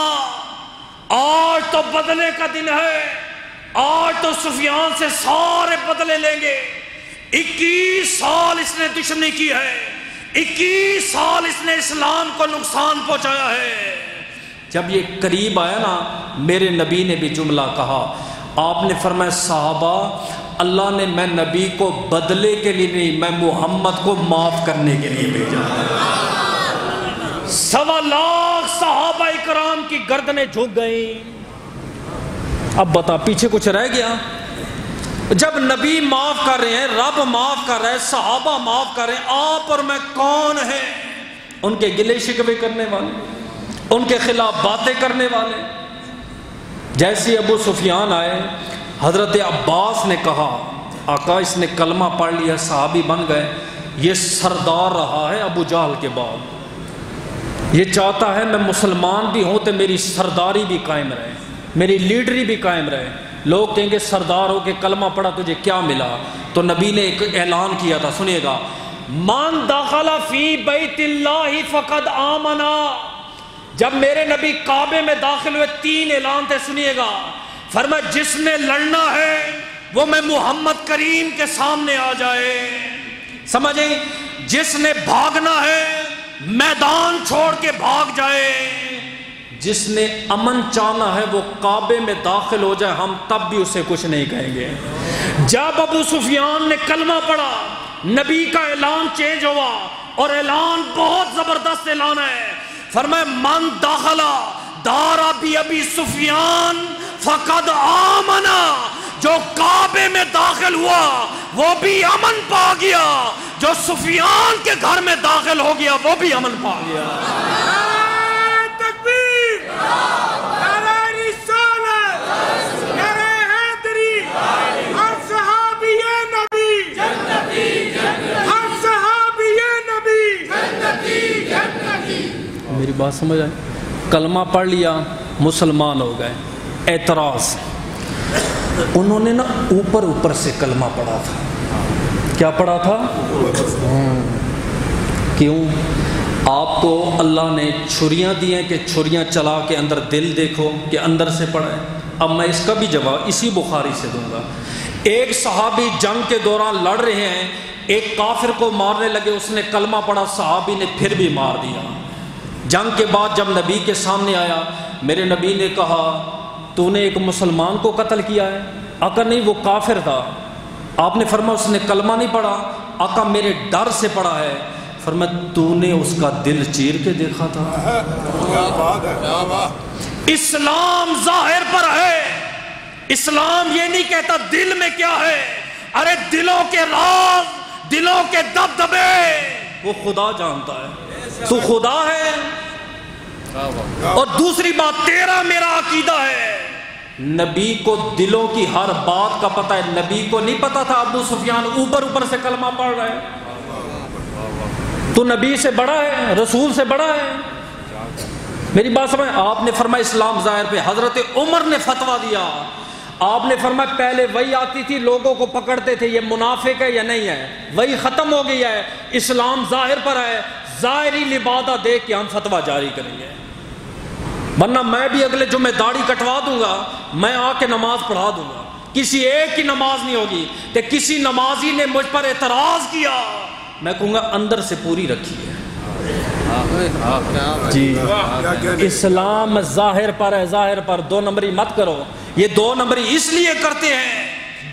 آج تو بدلے کا دن ہے، آج تو سفیان سے سارے بدلے لیں گے۔ 21 سال اس نے دشمنی کی ہے، 21 سال اس نے اسلام کو نقصان پہنچایا ہے۔ جب یہ قریب آیا نا، میرے نبی نے بھی جملہ کہا، آپ نے فرمایا صحابہ، اللہ نے میں نبی کو بدلے کے لیے نہیں، میں محمد کو معاف کرنے کے لیے بھیجا۔ 1.25 لاکھ صحابہ اکرام کی گردنیں جھک گئیں۔ اب بتا پیچھے کچھ رہ گیا؟ جب نبی معاف کر رہے ہیں، رب معاف کر رہا ہے، صحابہ معاف کر رہے ہیں، آپ اور میں کون ہیں ان کے گلے شکوے کرنے والے، ان کے خلاف باتیں کرنے والے؟ جیسے ابو سفیان آئے، حضرت عباس نے کہا آقا اس نے کلمہ پڑھ لیا، صحابی بن گئے، یہ سردار رہا ہے ابو جہل کے بعد، یہ چاہتا ہے میں مسلمان بھی ہوں تو میری سرداری بھی قائم رہے، میری لیڈری بھی قائم رہے۔ لوگ کہیں گے سردار ہو کے کلمہ پڑھا تجھے کیا ملا؟ تو نبی نے ایک اعلان کیا تھا، سنیے گا، من دخل فی بیت اللہ فقد آمنا۔ جب میرے نبی کعبے میں داخل ہوئے 3 اعلان تھے، سنیے گا، فرمایا جس نے لڑنا ہے وہ میں محمد کریم کے سامنے آ جائے، سمجھیں، جس نے بھاگنا ہے میدان چھوڑ کے بھاگ جائے، جس نے امن چاہنا ہے وہ کعبے میں داخل ہو جائے، ہم تب بھی اسے کچھ نہیں کہیں گے۔ جب ابو سفیان نے کلمہ پڑھا، نبی کا اعلان چینج ہوا، اور اعلان بہت زبردست اعلان ہے، فرمایا من داخل دار ابی سفیان فقد آمنا، جو کعبے میں داخل ہوا وہ بھی امن پا گیا، جو سفیان کے گھر میں داخل ہو گیا وہ بھی امن پا گیا۔ تکبیر، نعرہ رسالت، نعرہ حیدری، ہر صحابی نبی جنتی، ہر صحابی نبی جنتی۔ میری بات سمجھ آئی؟ کلمہ پڑھ لیا، مسلمان ہو گئے۔ اعتراض، انہوں نے نا اوپر سے کلمہ پڑھا تھا۔ کیا پڑھا تھا؟ کیوں؟ آپ کو اللہ نے چھریاں دی ہیں کہ چھریاں چلا کے اندر دل دیکھو کہ اندر سے پڑھے۔ اب میں اس کا بھی جواب اسی بخاری سے دوں گا۔ ایک صحابی جنگ کے دوران لڑ رہے ہیں، ایک کافر کو مارنے لگے، اس نے کلمہ پڑھا، صحابی نے پھر بھی مار دیا۔ جنگ کے بعد جب نبی کے سامنے آیا، میرے نبی نے کہا تو نے ایک مسلمان کو قتل کیا ہے؟ آقا نہیں، وہ کافر تھا۔ آپ نے فرمایا اس نے کلمہ نہیں پڑھا؟ آقا میرے ڈر سے پڑھا ہے۔ فرمایا تو نے اس کا دل چیر کے دیکھا تھا؟ اسلام ظاہر پر ہے، اسلام یہ نہیں کہتا دل میں کیا ہے، ارے دلوں کے راز، دلوں کے دبدبے وہ خدا جانتا ہے۔ تو خدا ہے، اور دوسری بات تیرا میرا عقیدہ ہے، نبی کو دلوں کی ہر بات کا پتہ ہے۔ نبی کو نہیں پتا تھا ابو سفیان اوپر سے کلمہ پڑھ رہا ہے؟ تو نبی سے بڑا ہے، رسول سے بڑا ہے؟ میری بات سمجھ؟ آپ نے فرمایا اسلام ظاہر پہ۔ حضرت عمر نے فتویٰ دیا، آپ نے فرمایا پہلے وہی آتی تھی، لوگوں کو پکڑتے تھے یہ منافق ہے یا نہیں ہے، وہی ختم ہو گئی ہے، اسلام ظاہر پر ہے، ظاہری لبادہ دیکھ کے ہم فتویٰ جاری کریں گے، ورنہ میں بھی اگلے جمعے داڑھی کٹوا دوں گا، میں آ کے نماز پڑھا دوں گا، کسی ایک کی نماز نہیں ہوگی کہ کسی نمازی نے مجھ پر اعتراض کیا، میں کہوں گا اندر سے پوری رکھی ہے۔ جی اسلام ظاہر پر ہے، ظاہر پر، 2 نمبری مت کرو۔ یہ 2 نمبری اس لیے کرتے ہیں،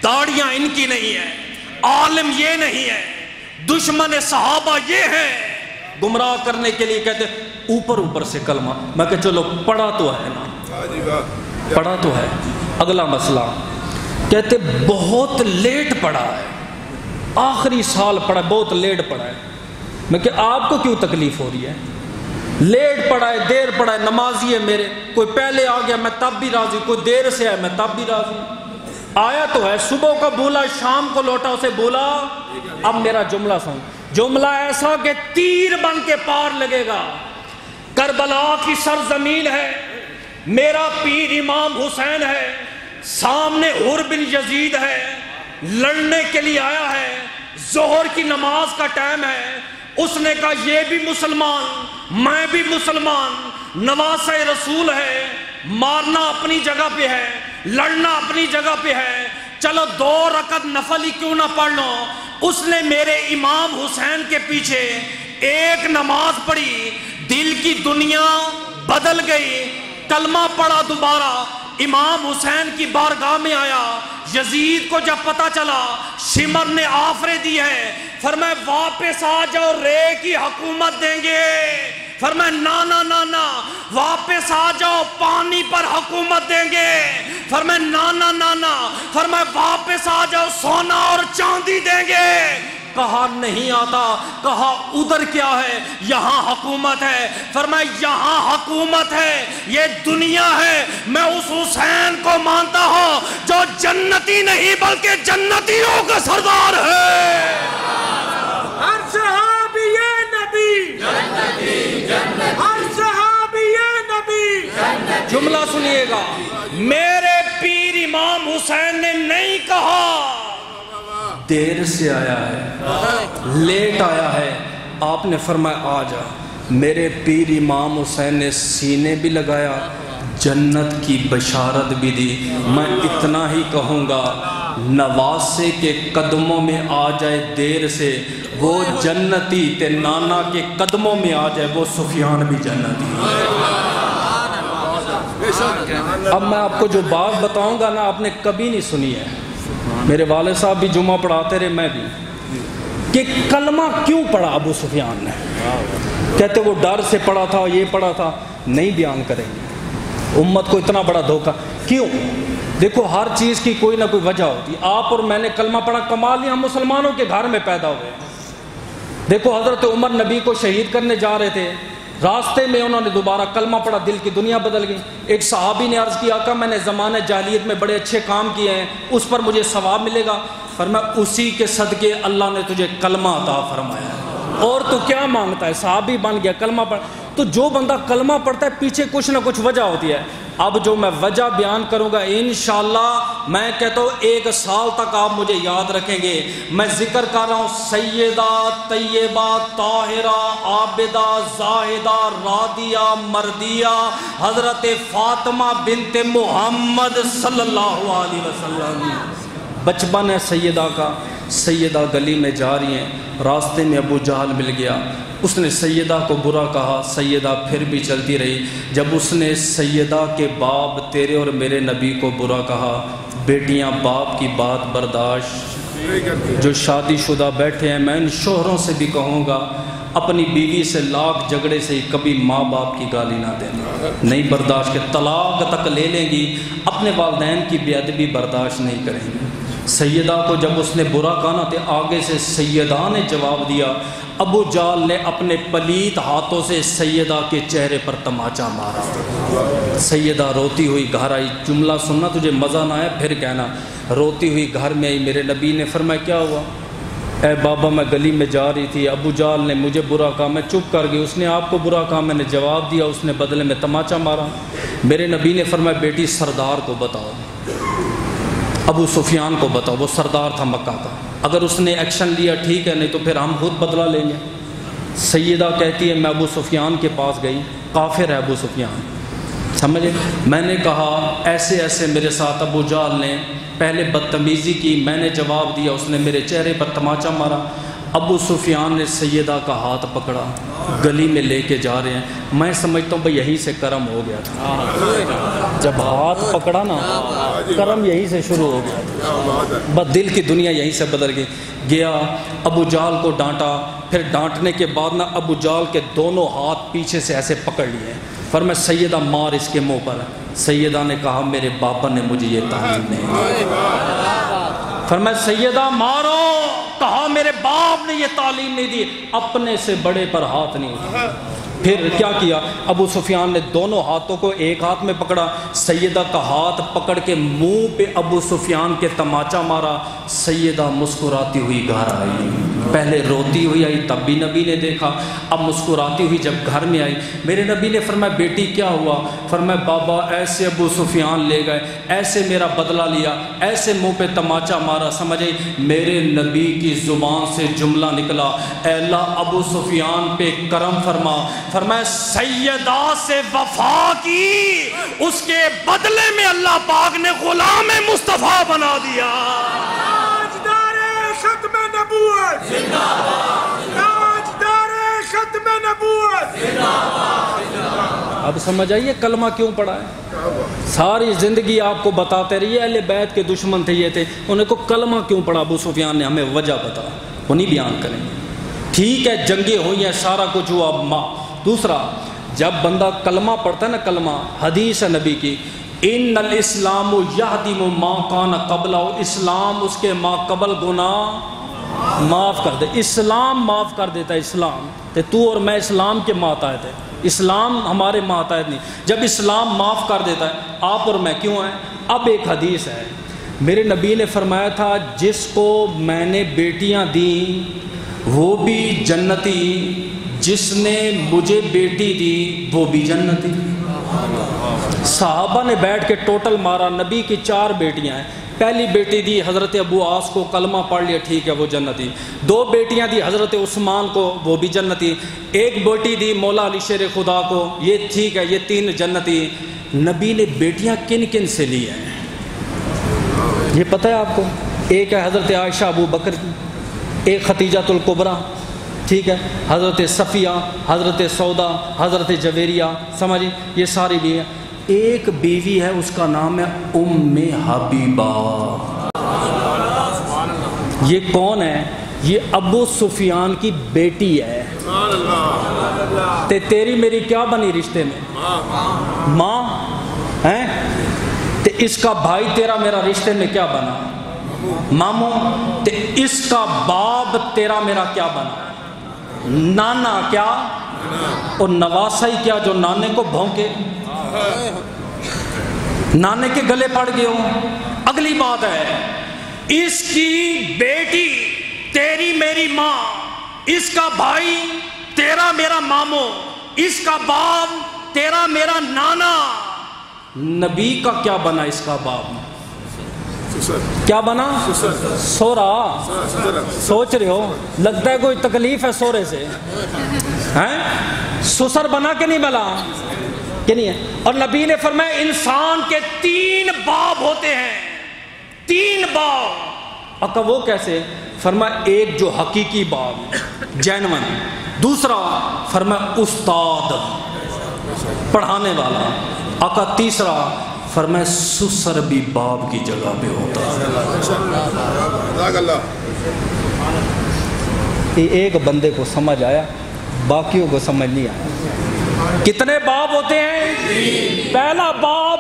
داڑیاں ان کی نہیں ہے، عالم یہ نہیں ہے، دشمن صحابہ یہ ہے، گمراہ کرنے کے لیے کہتے اوپر سے کلمہ۔ میں کہ چلو پڑھا تو ہے نا، پڑھا تو ہے۔ اگلا مسئلہ کہتے بہت لیٹ پڑھا ہے، آخری سال پڑھا، بہت لیٹ پڑھا ہے۔ میں کہ آپ کو کیوں تکلیف ہو رہی ہے؟ لیٹ پڑا ہے دیر پڑا ہے نمازی ہے میرے، کوئی پہلے آ گیا میں تب بھی راضی، کوئی دیر سے آیا میں تب بھی راضی۔ آیا تو ہے، صبح کو بولا شام کو لوٹا، اسے بولا اب میرا جملہ سن، جملہ ایسا کہ تیر بن کے پار لگے گا۔ کربلا کی سرزمین ہے، میرا پیر امام حسین ہے، سامنے حر بن یزید ہے، لڑنے کے لیے آیا ہے، ظہر کی نماز کا ٹائم ہے۔ اس نے کہا یہ بھی مسلمان میں بھی مسلمان، نواسہ رسول ہے، مارنا اپنی جگہ پہ ہے، لڑنا اپنی جگہ پہ ہے، چلو 2 رکعت نفل ہی کیوں نہ پڑھ لو۔ اس نے میرے امام حسین کے پیچھے ایک نماز پڑھی، دل کی دنیا بدل گئی، کلمہ پڑھا دوبارہ، امام حسین کی بارگاہ میں آیا۔ یزید کو جب پتا چلا شمر نے آفرے دی ہے، فرمایا واپس آ جاؤ، رے کی حکومت دیں گے۔ فرمایا نا نا نا نا، واپس آ جاؤ، پانی پر حکومت دیں گے۔ فرمایا نا نا نا نا، فرمایا واپس آ جاؤ، سونا اور چاندی دیں گے۔ کہا نہیں آتا، کہا ادھر کیا ہے؟ یہاں حکومت ہے۔ فرمایا یہاں حکومت ہے، یہ دنیا ہے، میں اس حسین کو مانتا ہوں جو جنتی نہیں بلکہ جنتیوں کا سردار ہے۔ ہر صحابی نبی جنتی، ہر صحابی نبی جنتی۔ جملہ سنیے گا، میرے پیر امام حسین نے نہیں کہا دیر سے آیا ہے لیٹ آیا ہے، آپ نے فرمایا آ جا۔ میرے پیر امام حسین نے سینے بھی لگایا، جنت کی بشارت بھی دی۔ میں اتنا ہی کہوں گا، نواسے کے قدموں میں آ جائے دیر سے وہ جنتی، تے نانا کے قدموں میں آ جائے وہ سفیان بھی جنتی۔ اب میں آپ کو جو بات بتاؤں گا نا، آپ نے کبھی نہیں سنی ہے، میرے والد صاحب بھی جمعہ پڑھاتے رہے، میں بھی، کہ کلمہ کیوں پڑھا ابو سفیان نے؟ کہتے وہ ڈر سے پڑھا تھا، یہ پڑھا تھا، نہیں بیان کریں گے۔ امت کو اتنا بڑا دھوکہ کیوں؟ دیکھو ہر چیز کی کوئی نہ کوئی وجہ ہوتی۔ آپ اور میں نے کلمہ پڑھا، کمال ہم مسلمانوں کے گھر میں پیدا ہوئے۔ دیکھو حضرت عمر نبی کو شہید کرنے جا رہے تھے، راستے میں انہوں نے دوبارہ کلمہ پڑھا، دل کی دنیا بدل گئی۔ ایک صحابی نے عرض کیا آقا میں نے زمانہ جاہلیت میں بڑے اچھے کام کیے ہیں، اس پر مجھے ثواب ملے گا؟ فرمایا اسی کے صدقے اللہ نے تجھے کلمہ عطا فرمایا ہے، اور تو کیا مانگتا ہے؟ صحابی بن گیا، کلمہ پڑھ۔ تو جو بندہ کلمہ پڑھتا ہے پیچھے کچھ نہ کچھ وجہ ہوتی ہے۔ اب جو میں وجہ بیان کروں گا انشاءاللہ میں کہتا ہوں 1 سال تک آپ مجھے یاد رکھیں گے۔ میں ذکر کر رہا ہوں سیدہ طیبہ طاہرہ عابدہ زاہدہ راضیہ مردیہ حضرت فاطمہ بنت محمد صلی اللہ علیہ وسلم۔ بچپن ہے سیدہ کا، سیدہ گلی میں جا رہی ہیں، راستے میں ابو جہل مل گیا، اس نے سیدہ کو برا کہا، سیدہ پھر بھی چلتی رہی۔ جب اس نے سیدہ کے باپ تیرے اور میرے نبی کو برا کہا، بیٹیاں باپ کی بات برداشت، جو شادی شدہ بیٹھے ہیں میں ان شوہروں سے بھی کہوں گا اپنی بیوی سے لاکھ جھگڑے سے کبھی ماں باپ کی گالی نہ دینا، نہیں برداشت، کہ طلاق تک لے لیں گی، اپنے والدین کی بے ادبی برداشت نہیں کریں گی۔ سیدہ کو جب اس نے برا کہا نا، تو آگے سے سیدہ نے جواب دیا، ابو جال نے اپنے پلیت ہاتھوں سے سیدہ کے چہرے پر تماچا مارا۔ سیدہ روتی ہوئی گھر آئی، جملہ سننا تجھے مزہ نہ آیا پھر کہنا، روتی ہوئی گھر میں آئی، میرے نبی نے فرمایا کیا ہوا؟ اے بابا میں گلی میں جا رہی تھی، ابو جال نے مجھے برا کہا، میں چپ کر گئی، اس نے آپ کو برا کہا، میں نے جواب دیا، اس نے بدلے میں تماچا مارا۔ میرے نبی نے فرمایا بیٹی سردار کو بتاؤ، ابو سفیان کو بتاؤ، وہ سردار تھا مکہ کا، اگر اس نے ایکشن لیا ٹھیک ہے، نہیں تو پھر ہم خود بدلہ لیں گے۔ سیدہ کہتی ہے میں ابو سفیان کے پاس گئی، کافر ہے ابو سفیان، سمجھے؟ میں نے کہا ایسے ایسے میرے ساتھ ابو جہل نے پہلے بدتمیزی کی، میں نے جواب دیا، اس نے میرے چہرے پر تماچا مارا۔ ابو سفیان نے سیدہ کا ہاتھ پکڑا، گلی میں لے کے جا رہے ہیں، میں سمجھتا ہوں بھئی یہیں سے کرم ہو گیا تھا، جب ہاتھ پکڑا نا کرم یہیں سے شروع ہو گیا، بس دل کی دنیا یہیں سے بدل گئی۔ گیا ابو جال کو ڈانٹا، پھر ڈانٹنے کے بعد نا ابو جال کے دونوں ہاتھ پیچھے سے ایسے پکڑ لیے، فرمایا سیدہ مار اس کے منہ پر۔ سیدہ نے کہا میرے باپا نے مجھے یہ تعلیم نہیں دی۔ فرمایا سیدہ مارو، کہا میرے باپ نے یہ تعلیم نہیں دی، اپنے سے بڑے پر ہاتھ نہیں اٹھایا۔ پھر کیا کیا؟ ابو سفیان نے دونوں ہاتھوں کو ایک ہاتھ میں پکڑا، سیدہ کا ہاتھ پکڑ کے منہ پہ ابو سفیان کے تماچا مارا۔ سیدہ مسکراتی ہوئی گھر آئی، پہلے روتی ہوئی آئی تب بھی نبی نے دیکھا، اب مسکراتی ہوئی جب گھر میں آئی میرے نبی نے فرمایا بیٹی کیا ہوا؟ فرمایا بابا ایسے ابو سفیان لے گئے، ایسے میرا بدلہ لیا، ایسے منہ پہ تماچا مارا۔ سمجھے میرے نبی کی زبان سے جملہ نکلا، اے اللہ ابو سفیان پہ کرم فرما۔ فرمایا سیدہ سے وفا کی، اس کے بدلے میں اللہ پاک نے غلام مصطفیٰ بنا دیا۔ تاجدار ختم نبوت زندہ باد، تاجدار ختم نبوت زندہ باد۔ اب سمجھ آئیے کلمہ کیوں پڑھا ہے؟ ساری زندگی آپ کو بتاتے رہیے اہل بیت کے دشمن تھے، یہ تھے، انہیں کو کلمہ کیوں پڑھا ابو سفیان نے؟ ہمیں وجہ بتا، وہ نہیں بیان کریں گے۔ ٹھیک ہے جنگیں ہوئی ہیں، سارا کچھ ہوا۔ دوسرا جب بندہ کلمہ پڑھتا ہے نا، کلمہ حدیث ہے نبی کی، ان الاسلام یہدم ما کان قبلہ، اسلام اس کے ما قبل گناہ معاف کر دے، اسلام معاف کر دیتا ہے۔ اسلام تو اور میں اسلام کے ماتحت ہے، اسلام ہمارے ماتحت نہیں، جب اسلام معاف کر دیتا ہے آپ اور میں کیوں ہیں؟ اب ایک حدیث ہے میرے نبی نے فرمایا تھا جس کو میں نے بیٹیاں دیں وہ بھی جنتی، جس نے مجھے بیٹی دی وہ بھی جنتی۔ صحابہ نے بیٹھ کے ٹوٹل مارا، نبی کی 4 بیٹیاں ہیں، پہلی بیٹی دی حضرت ابو عاص کو، کلمہ پڑھ لیا ٹھیک ہے وہ جنتی، 2 بیٹیاں دی حضرت عثمان کو وہ بھی جنتی، 1 بیٹی دی مولا علی شیر خدا کو، یہ ٹھیک ہے یہ 3 جنتی۔ نبی نے بیٹیاں کن کن سے لی ہیں یہ پتہ ہے آپ کو؟ ایک ہے حضرت عائشہ ابو بکر کی، ایک خدیجۃ الکبریٰ، ٹھیک ہے، حضرت صفیہ، حضرت سودا، حضرت جویریہ، سمجھیں یہ ساری بھی ہیں۔ ایک بیوی ہے اس کا نام ہے ام حبیبہ۔ یہ کون ہے؟ یہ ابو سفیان کی بیٹی ہے۔ تیری میری کیا بنی رشتے میں؟ ماں ہیں۔ اس کا بھائی تیرا میرا رشتے میں کیا بنا؟ ماموں۔ اس کا باپ تیرا میرا کیا بنا؟ نانا کیا؟ اور نواسائی کیا جو نانے کو بھونکے، نانے کے گلے پڑ گئے ہوں۔ اگلی بات ہے اس کی بیٹی تیری میری ماں، اس کا بھائی تیرا میرا ماموں، اس کا باپ تیرا میرا نانا۔ نبی کا کیا بنا؟ اس کا باپ کیا بنا؟ سورا۔ سوچ رہے ہو لگتا ہے کوئی تکلیف ہے سورے سے، ہیں؟ سسر بنا کہ نہیں بنا کہ نہیں ہے؟ اور نبی نے فرمایا انسان کے 3 باپ ہوتے ہیں، 3 باپ۔ اکا وہ کیسے؟ فرمایا ایک جو حقیقی باپ جینون، دوسرا فرمایا استاد پڑھانے والا، آقا تیسرا فرمایا سسر بھی باپ کی جگہ پہ ہوتا ہے۔ ایک بندے کو سمجھ آیا، باقیوں کو سمجھ نہیں آیا۔ کتنے باپ ہوتے ہیں؟ پہلا باپ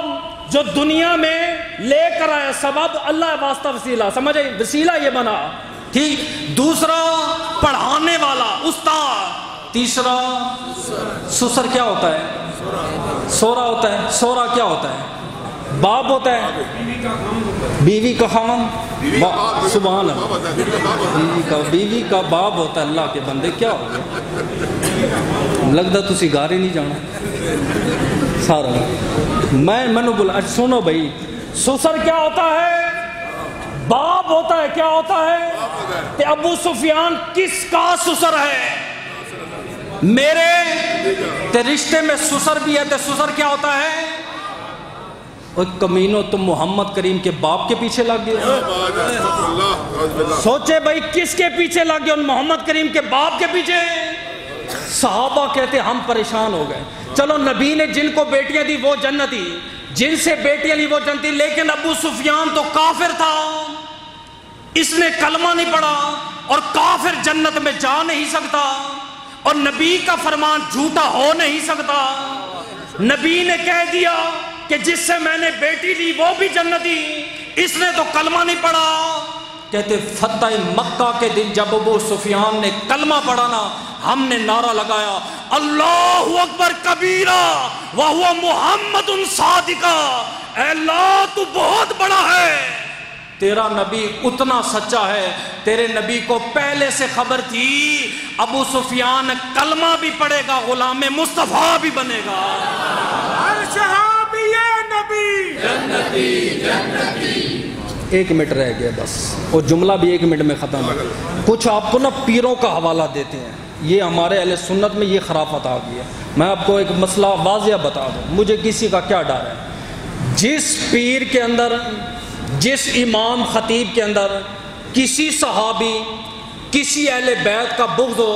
جو دنیا میں لے کر آیا سبب، اللہ واسطہ وسیلہ، سمجھے وسیلہ یہ بنا، ٹھیک۔ دوسرا پڑھانے والا استاد، تیسرا سسر کیا ہوتا ہے؟ سورا ہوتا ہے۔ سورا کیا ہوتا ہے؟ باپ ہوتا ہے، بیوی کا خاوند، سبحان اللہ، بیوی کا باپ ہوتا ہے۔ اللہ کے بندے کیا ہو گیا؟ لگتا تسی گھر ہی نہیں جانا سارا۔ میں نے بولا سنو بھائی، سسر کیا ہوتا ہے؟ باپ ہوتا ہے۔ کیا ہوتا ہے؟ کہ ابو سفیان کس کا سسر ہے؟ میرے تے رشتے میں سسر بھی ہے، تے سسر کیا ہوتا ہے؟ اور کمینوں تم محمد کریم کے باپ کے پیچھے لگ گئے۔ سوچے بھائی کس کے پیچھے لگ گئے؟ ان محمد کریم کے باپ کے پیچھے۔ صحابہ کہتے ہم پریشان ہو گئے۔ چلو نبی نے جن کو بیٹیاں دی وہ جنتی، جن سے بیٹیاں لی وہ جنتی، لیکن ابو سفیان تو کافر تھا، اس نے کلمہ نہیں پڑھا، اور کافر جنت میں جا نہیں سکتا، اور نبی کا فرمان جھوٹا ہو نہیں سکتا۔ نبی نے کہہ دیا کہ جس سے میں نے بیٹی لی وہ بھی جنتی، اس نے تو کلمہ نہیں پڑھا۔ کہتے فتح مکہ کے دن جب ابو سفیان نے کلمہ پڑھا نا، ہم نے نعرہ لگایا اللہ اکبر کبیرہ وہو محمد صادقہ، اے اللہ تو بہت بڑا ہے، تیرا نبی اتنا سچا ہے، تیرے نبی کو پہلے سے خبر تھی ابو سفیان کلمہ بھی پڑھے گا، غلام مصطفیٰ بھی بنے گا۔ ہر صحابی نبی جنتی جنتی۔ 1 منٹ رہ گیا بس، اور جملہ بھی 1 منٹ میں ختم ہے۔ کچھ آپ کو نا پیروں کا حوالہ دیتے ہیں، یہ ہمارے اہل سنت میں یہ خرافت آ گئی ہے۔ میں آپ کو ایک مسئلہ واضح بتا دوں، مجھے کسی کا کیا ڈر ہے، جس پیر کے اندر، جس امام خطیب کے اندر کسی صحابی، کسی اہل بیت کا بغض ہو،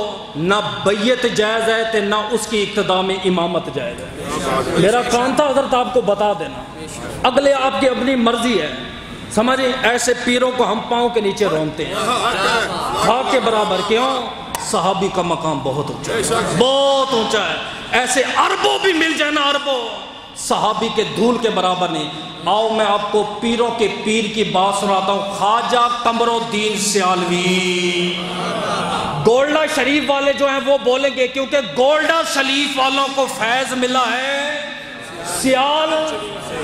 نہ بیعت جائز ہے تے نہ اس کی اقتداء میں امامت جائز ہے۔ میرا کام تھا حضرت آپ کو بتا دینا، اگلے آپ کی اپنی مرضی ہے، سمجھیں۔ ایسے پیروں کو ہم پاؤں کے نیچے رونتے ہیں، خاک کے برابر۔ کیوں؟ صحابی کا مقام بہت اونچا ہے، بہت اونچا ہے، ایسے اربوں بھی مل جائے نا، اربوں، صحابی کے دھول کے برابر نہیں۔ آؤ میں آپ کو پیروں کے پیر کی بات سناتا ہوں، خواجہ قمر الدین سیالوی۔ گولڈا شریف والے جو ہیں وہ بولیں گے، کیونکہ گولڈا شریف والوں کو فیض ملا ہے سیال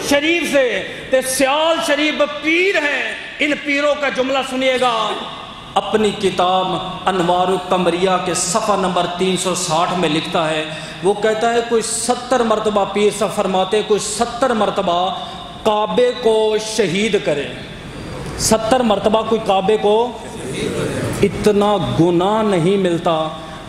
شریف سے، تے سیال شریف پیر ہیں۔ ان پیروں کا جملہ سنیے گا، اپنی کتاب انوار القمریہ کے صفحہ نمبر 360 میں لکھتا ہے، وہ کہتا ہے کوئی 70 مرتبہ پیر صاحب فرماتے کوئی 70 مرتبہ کعبے کو شہید کرے، 70 مرتبہ کوئی کعبے کو، اتنا گناہ نہیں ملتا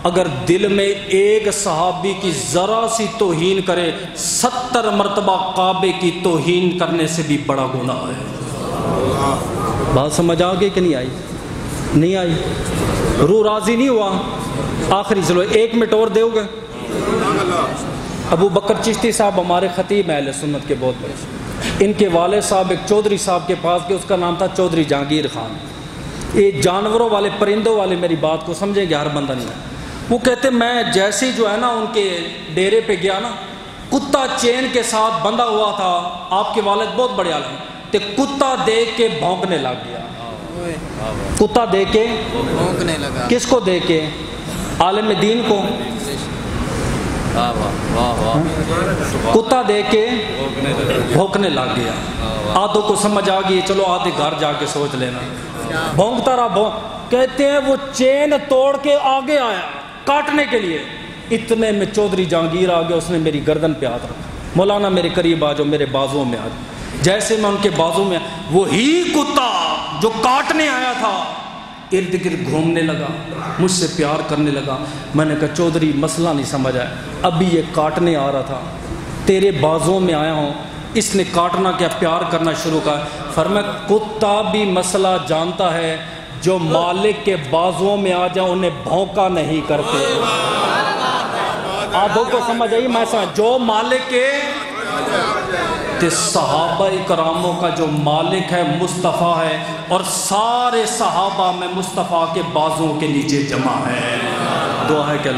اگر دل میں ایک صحابی کی ذرا سی توہین کرے، 70 مرتبہ کعبے کی توہین کرنے سے بھی بڑا گناہ ہے۔ بات سمجھ آ گئی کہ نہیں آئی؟ نہیں آئی؟ روح راضی نہیں ہوا؟ آخری چلو 1 منٹ اور دو گے۔ ابو بکر چشتی صاحب ہمارے خطیب اہل سنت کے بہت بڑے، ان کے والد صاحب ایک چودھری صاحب کے پاس گئے، اس کا نام تھا چودھری جہانگیر خان۔ یہ جانوروں والے، پرندوں والے میری بات کو سمجھیں گے، ہر بندہ نہیں ہے۔ وہ کہتے میں جیسے جو ہے نا ان کے ڈیرے پہ گیا نا، کتا چین کے ساتھ بندھا ہوا تھا، آپ کے والد بہت بڑے عالم تے، کتا دیکھ کے بھونکنے لگ گیا، کتا دیکھ کے بھونکنے لگا۔ کس کو دیکھ کے؟ عالم دین کو۔ کتا دیکھ کے بھونکنے لگ گیا۔ آدھوں کو سمجھ آ گئی، چلو آدھے گھر جا کے سوچ لینا۔ بھونکتا رہا، کہتے ہیں وہ چین توڑ کے آگے آیا کاٹنے کے لیے، اتنے میں چودھری جہانگیر آ گیا، اس نے میری گردن پہ ہاتھ رکھا، مولانا میرے قریب آ جاؤ، میرے بازوؤں میں آ جاؤ۔ جیسے میں ان کے بازو میں، وہی کتا جو کاٹنے آیا تھا ارد گرد گھومنے لگا، مجھ سے پیار کرنے لگا۔ میں نے کہا چودھری مسئلہ نہیں سمجھ آیا، ابھی یہ کاٹنے آ رہا تھا، تیرے بازوؤں میں آیا ہوں، اس نے کاٹنا کیا پیار کرنا شروع کر۔ فرمایا کتا بھی مسئلہ جانتا ہے، جو مالک کے بازوؤں میں آ جائیں انہیں بھونکا نہیں کرتے۔ آدھوں کو سمجھ آئی؟ میں سمجھ، جو مالک کے تے صحابہ کراموں کا جو مالک ہے مصطفیٰ ہے، اور سارے صحابہ میں مصطفیٰ کے بازوؤں کے نیچے جمع ہے۔ دعا ہے کہ